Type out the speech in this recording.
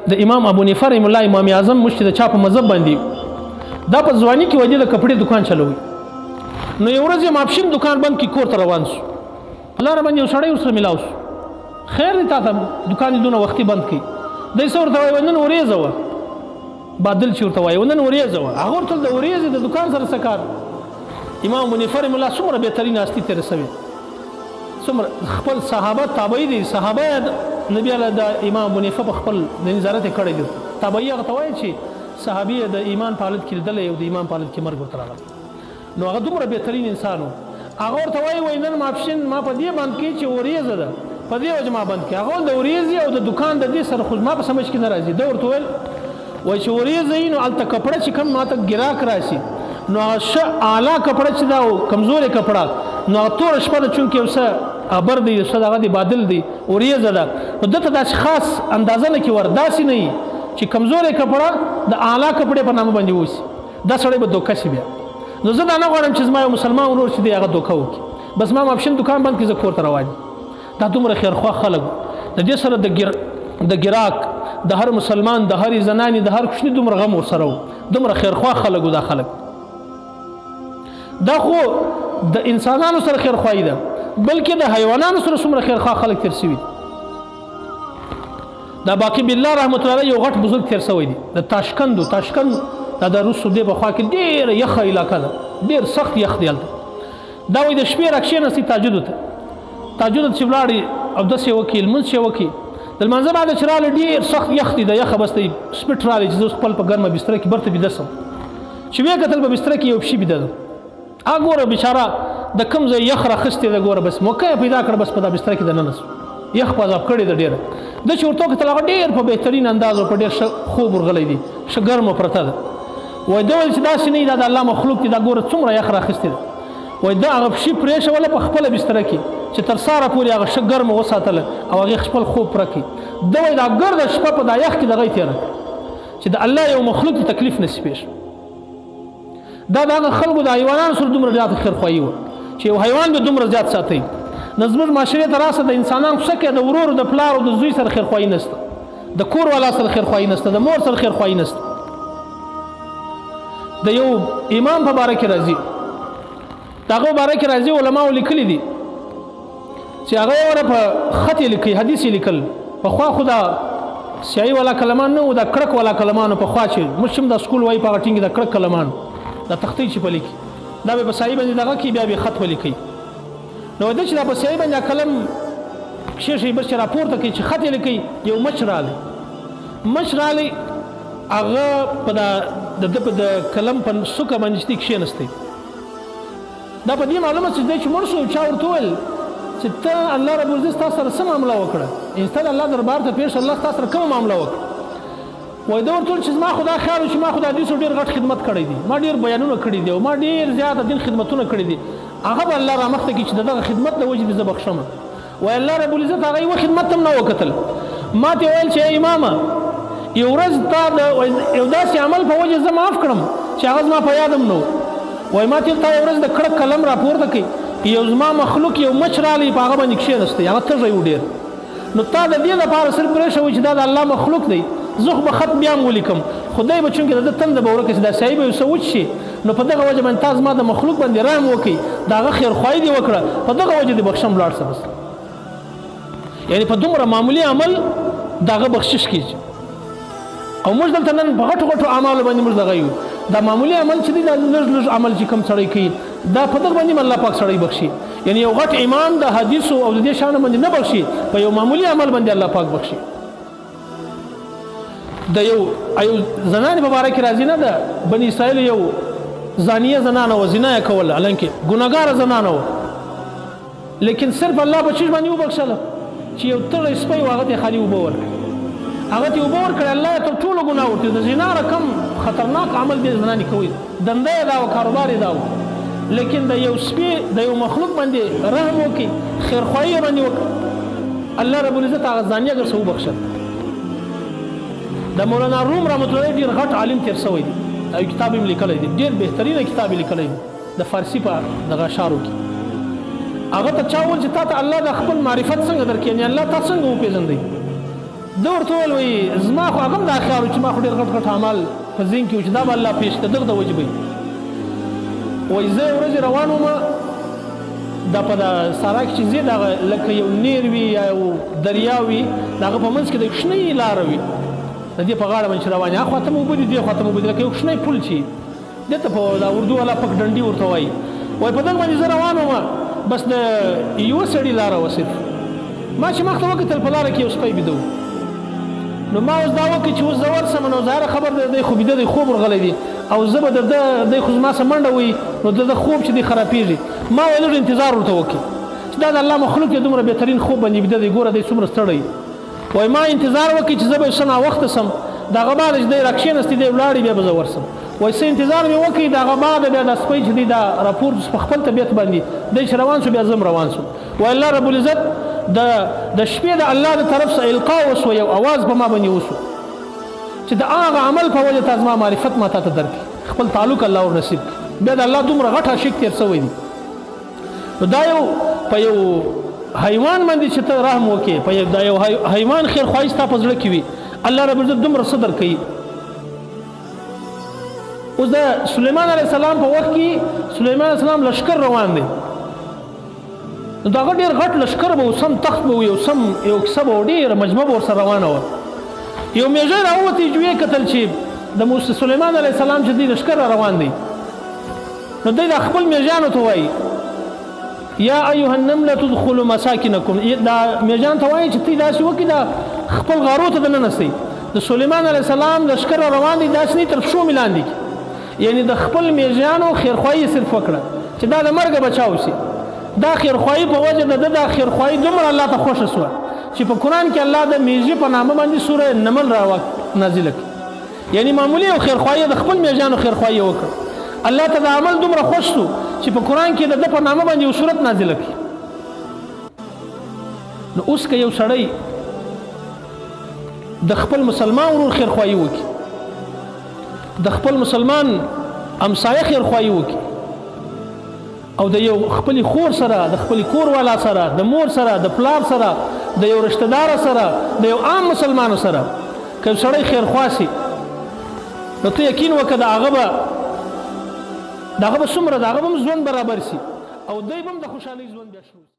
د امام ابو حنیفه رحمه الله امام اعظم مشت د چا په مذهب باندې دا په ځواني کې وجه د کپړې دکان چلوي. نو یو ورځ ماپښین دکان بند کې کور ته روان شو. لاره باندې یو سړی ورسره ملاو شو. خیر دی تا ته دکان دونه وختي بند کړي. دی څه ورته وایي نن وریځه وه بادل چې ورته وایي نن وریځه وه. هغه ورته د وریځې د دکان سره څه کار. امام ابو حنیفه رحمه الله څومره بهترین هستي تېره شوې، څومره خپل صحابه تابعي دي. صحابه نبی الله د امام ابو حنیفه په خپل د نظارت یې کړی دي. تابعي هغه ته وایي چې صحابي د ایمان په حالت کې لیدلی او د ایمان په حالت کې مرګ ورته راغلی. نو هغه دومره بهترین انسان و. هغه ورته وایي نن ماپښین ما په دې بند کړي چې وریځه ده، په دې وجه ما بند کړي. هغه د وریځې او د دکان د دې سره خو ما په سمجھ کې نه راځي. ده ورته ویل وایي چې وریځه وي نو هلته کپړه چې کوم ما ته ګراک راشي نو هغه ښه اعلی کپړه چې ده او کمزورې کپړه نو هغه توره شپه ده چونکې یو څه ابر دی یو څه دغه دی بادل دی وریځه ده نو ده ته داسې خاص اندازه نه کې ور داسې نه وي چې کمزورې کپړه د اعلی کپړې په نامه باندې اوسي. دا سړی به دوکه شي بیا. نو زه دا نه غواړم چې زما یو مسلمان ورور چې دی هغه دوکه وکړي. بس ما ماپښین دکان بند کړي زه کور ته روان یم. دا دومره خیرخواه خلک د دې سره د ګراک د هر مسلمان د هرې زنانې د هر کوچني دومره غم ورسره و. دومره خیرخواه خلک و دا خلک. دا خو د انسانانو سره خیرخواهي ده بلکې د حیوانانو سره څومره خیرخواه خلک تېر شوي. دا باقي بالله رحمت الله یو غټ بزرګ تېر شوی دی د تاشکند دا د روس دی په خوا کې ډېره یخه علاقه ده، ډېر سخت یخ دی هلته. دا وایي د شپې را کښېناستئ تهجد ته چې ولاړې اودس یې وکړي لمونځ یې وکړي د لمانځه بعد چې راغله ډېر سخت یخ دی د یخه بس دی سپټ راغلی چې زه اوس خپل په ګرمه بستره کې برته بیده شم. چې ویې کتل په بستره کې یو پشي بیده ده. هغه ګوره بیچاره د کوم ځای یخ راخیستې ده ګوره بس موقع یې پیدا کړه بس په دا بستره کې دننه شو. یخ په عذاب کړې ده ډېره. ده چې ورته وکتل هغه ډېر په بهترین انداز او په ډېر ښه خوب ورغلی دی، ښه ګرمه پرته ده. وایي ده ویل چې داسې نه وي دا د الله مخلوق دی دا ګوره څومره یخ راخیستې ده. وایي ده هغه پشي پرېښوله په خپله بستره کې چې تر ساره پورې هغه ښه ګرمه وساتله او هغې خپل خوب پوره کړي. ده وایي دا ګرده شپه په دا یخ کې دغه یې تېره چې د الله یو مخلوق ته تکلیف نصیبې شو. دا د هغه خلکو د حیوانانو سره دومره زیاته خیرخواهي وه چې یو حیوان به دومره زیات ساتئ. نو زموږ معاشرې ته راسه د انسانانو څه کې د ورور د پلار او د زوی سره خیرخواهي نشته، د کور والا سره خیرخواهي نشته، د مور سره خیرخواهي نشته. د یو امام په باره کې راځي د هغه باره کې راځي علماو لیکلي دي چې هغه وره په خط یې لیکي حدیث یې لیکل پخوا خو دا سیاهي والا کلمان نه و دا کړک والا کلمانو پخوا چې موږ هم دا سکول وایي په هغه ټینګې د کړک کلمان دا تختې چې په لیکي دا به په سایي باندې دغه کې بیا به خط ولیکي. نو ده چې دا په سیاهي باندې قلم کښېښوي بس چې راپورته کوي چې خط یې لیکي. یو مچ راغلی هغه په د په قلم په څوکه باندې چې دی کښېنستی. دا په دې معلومه چې دی چې مړ شو چا ورته وویل چې ته الله رب العزت ستا سره څه معامله وکړه، انسان الله دربار ته پېښ الله ستا سره کومه معامله وکړه. وایي ده ورته وویل چې زما خو دا خیال و چې ما خو د حدیثو ډېر غټ خدمت کړی دی، ما ډېر بیانونه کړي دي او ما ډېر زیاته دین خدمتونه کړي دي. هغه به الله رامخته کړي چې د دغه خدمت د وجې دې زه بخښمه. وایي الله رب العزت هغه یوه خدمت هم نه وکتل. ما ته ویل چې امامه یو ورځ تا د یو داسې عمل په وجه زه معاف کړم چې هغه زما په یاد هم نه و. وایي ما ته تا یو ورځ د کړک قلم راپورته کړي یو زما مخلوق یو مچ راغلی په هغه باندې کښېنستی هغه تږی و ډېر. نو تا د دې لپاره صرف پرېښوئ چې دا د الله مخلوق دی زه خو به خط بیا هم ولیکم خدای به چونکې د ده تنده به ورکړي چې دا سیاهي به یو څه وچ شي نو په دغه وجه باندې تا زما د مخلوق باندې رحم وکړي د هغه خیرخواهي دې وکړه په دغه وجه دې بخښم لاړ شه بس. یعنې په دومره معمولي عمل د هغه بخشش کېږي. او موږ دلته نن په غټو غټو اعمالو باندې موږ دغه یو دا معمولي عمل چې دی دا لږ لږ عمل چې کوم سړی کوي دا په دغه باندې الله پاک سړی بخشي. یعنې یو غټ امام د حدیثو او د دې شانو باندې نه بخشي په یو معمولي عمل باندې الله پاک بخشي. د یو زنانې په باره کې راځي نه ده بني اسرائیل یو زانیه زنانه و زنا یې کوله حالانکې ګناهګاره زنانه وه لیکن صرف الله په چیز باندې وبخښله چې یو تږی سپی و هغه ته یې خالي اوبه ورکړه هغه ته یې اوبه ورکړې الله یې تر ټولو ګناه ورکړي. د زنا رقم خطرناک عمل دې زنانې کوي دنده یې دا و کاروبار یې دا و لیکن د یو سپي د یو مخلوق باندې رحم وکړي خیرخواهي یې باندې وکړه الله رب العزت هغه زانیه در څه وبخښل. د مولانا روم رحمت الله ډېر غټ عالم تېر شوی دی او کتاب یې لیکلی دی ډېر بهترینه کتاب یې لیکلی دی د فارسي په دغه اشعارو کې. هغه ته چا وویل چې تا ته الله د خپل معرفت څنګه درکړي یعنې الله تا څنګه وپېژندی ده ورته وویل وایي زما خو هغه هم دا خیال و چې ما خو ډېر غټ غټ اعمال په ذهن کې و چې دا به الله پېښ کړه دغه د وجې به وایي زه یو ورځې روان وم دا په سارا کې چې ځې دغه لکه یو نیر وي یا یو دریا وي د هغه په منځ کې د یو کوچنۍ لاره وي د دې په غاړه باندې چې روان یې هخوا ته مو اوبه دي دې خوا ته مو اوبه دي لکه یو کوچنی پل چې دې ته په دا اردو والا پک ډنډي ورته وایي وایي په دغه باندې زه روان وم بس د یوه سړي لاره وه صرف ما چې مخته وکتل په لاره کې یو سپی بیده و نو ما اوس دا وکړې چې اوس زه ورسم نو ظاهره خبر دی دی خو بیده دی خوب ورغلی دی او زه به د ده دی خو زما څه منډه وي نو د ده خوب چې دی خرابېږي ما ویل لږ انتظار ورته وکړي چې دا د الله مخلوق دی دومره بهترین خوب باندې بیده دی ګوره دی څومره ستړی وایي ما انتظار وکړي چې زه به څه ناوخته سم د هغه بعد چې دی راکښېنستی دی ولاړې بیا به زه ورسم وایي څه انتظار مې وکړي د هغه بعد بیا دا سپی چې دی دا راپورته په خپل طبیعت باندې دی چې روان شو بیا زه هم روان شوم وایي الله رب العزت د شپې د الله د طرف څخه القا وسوه یو اواز په ما باندې وسو چې د هغه عمل په وجه تا زما معرفت ما تا ته درکړي خپل تعلق الله ور نصیب کړي بیا د الله دومره غټ عاشق تېر شوی دی نو دا یو په یو حیوان باندې چې ته رحم وکړې په دا یو حیوان خیرخواهي ستا په زړه کې وي الله رب العزت دومره څه درکوي اوس د سلیمان علیه السلام په وخت کې سلیمان علیه السلام لشکر روان دی نو دا هغه ډېر غټ لشکر به و سم تخت به و یو کیسه به و ډېره مجمع به ورسره روانه وه یو میږی راووتی چې ویې کتل چې د سلیمان علیه السلام چې دی لشکر را روان دی نو دی دا خپل میږیانو ته وایي یا ایها النمله تدخلوا مساکنکم دا میږیان ته وایي چې تی داسې وکړي دا خپل غارو ته دننهسئ د سلیمان علیه السلام لشکر را روان دی داسې نه تر پښو مې لاندې کړي یعنی د خپل میږیانو خیرخواهي صرف وکړه چې دا د مرګه بچاو شي دا خیرخواهي په وجه د ده دا خیرخواهي دومره الله ته خوښه شوه چې په قرآن کې الله د میږي په نامه باندې سوره نمل را نازله کړي یعنی معمولي یو خیرخواهي د خپل میږیانو خیرخواهي وکړه الله ته دا عمل دومره خوښ شو چې په قرآن کې د ده په نامه باندې یو سورت نازله کړي نو اوس که یو سړی د خپل مسلمان ورور خیرخواهي وکړي د خپل مسلمان امسایه خیرخواهي وکړي او د یو خپل خور سره د خپل کور والا سره د مور سره د پلار سره د یو رشتہ دار سره د یو عام مسلمانو سره که سړی خیرخوا سي نو ته یقین وکړه د هغه به څومره د هغه به هم ژوند برابر سي او دی به هم د خوشحالۍ ژوند بیا شروع